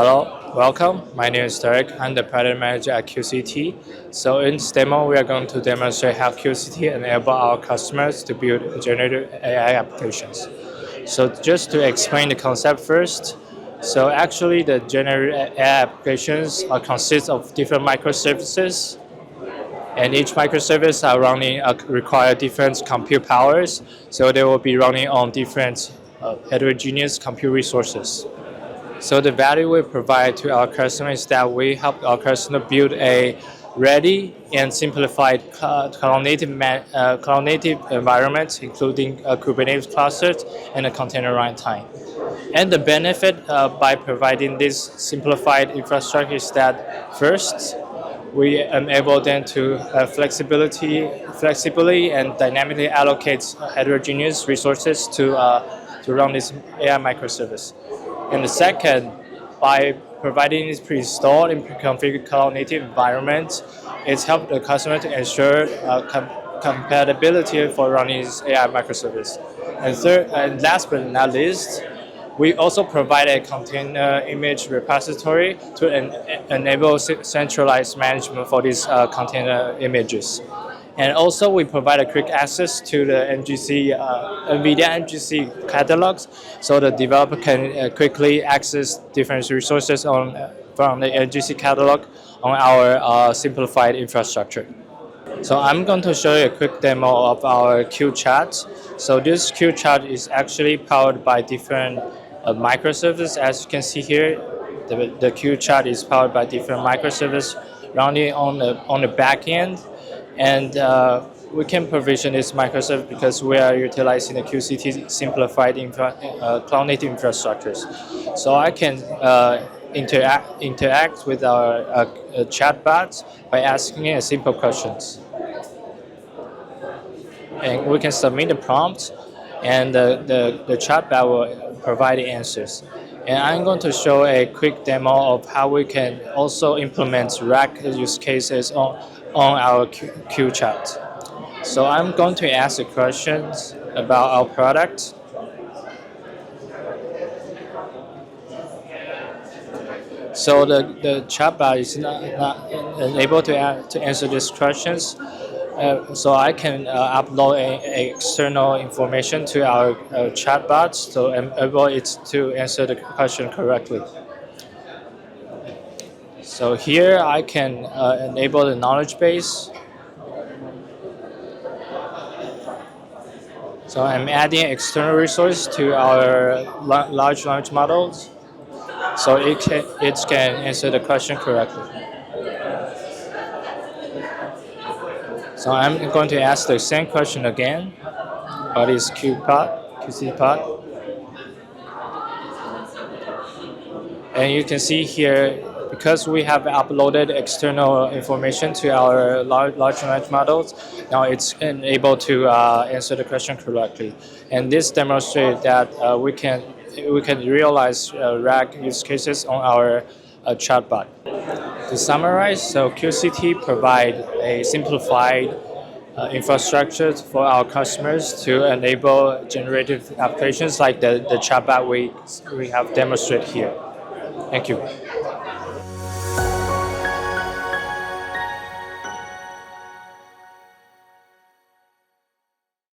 Hello, welcome. My name is Derek. I'm the product manager at QCT. So in this demo, we are going to demonstrate how QCT enable our customers to build generative AI applications. So just to explain the concept first, so actually the generative AI applications consist of different microservices, and each microservice are running require different compute powers. So they will be running on different heterogeneous compute resources. So the value we provide to our customers is that we help our customer build a ready and simplified cloud-native environment, including Kubernetes clusters and a container runtime. And the benefit by providing this simplified infrastructure is that first, we enable them to flexibly and dynamically allocate heterogeneous resources to run this AI microservice. And the second, by providing this pre-installed and pre-configured cloud-native environment, it's helped the customer to ensure compatibility for running this AI microservice. And third, and last but not least, we also provide a container image repository to enable centralized management for these container images. And also, we provide a quick access to the NVIDIA NGC catalogs, so the developer can quickly access different resources from the NGC catalog on our simplified infrastructure. So I'm going to show you a quick demo of our QChat. So this QChat is actually powered by different microservices. As you can see here, the QChat is powered by different microservices running on the back end. And we can provision this microservice because we are utilizing the QCT simplified cloud-native infrastructures. So I can interact with our chatbots by asking it simple questions. And we can submit the prompt, and the chatbot will provide the answers. And I'm going to show a quick demo of how we can also implement RAG use cases on our QChat. So I'm going to ask the questions about our product. So the chatbot is not able to answer these questions. So I can upload external information to our chatbots to enable it to answer the question correctly. So here I can enable the knowledge base. So I'm adding external resource to our large language models, so it can answer the question correctly. So I'm going to ask the same question again. What is QCPod? And you can see here, because we have uploaded external information to our large language models, now it's able to answer the question correctly. And this demonstrates that we can realize RAG use cases on our chatbot. To summarize, so QCT provide a simplified infrastructure for our customers to enable generative applications like the chatbot we have demonstrated here. Thank you.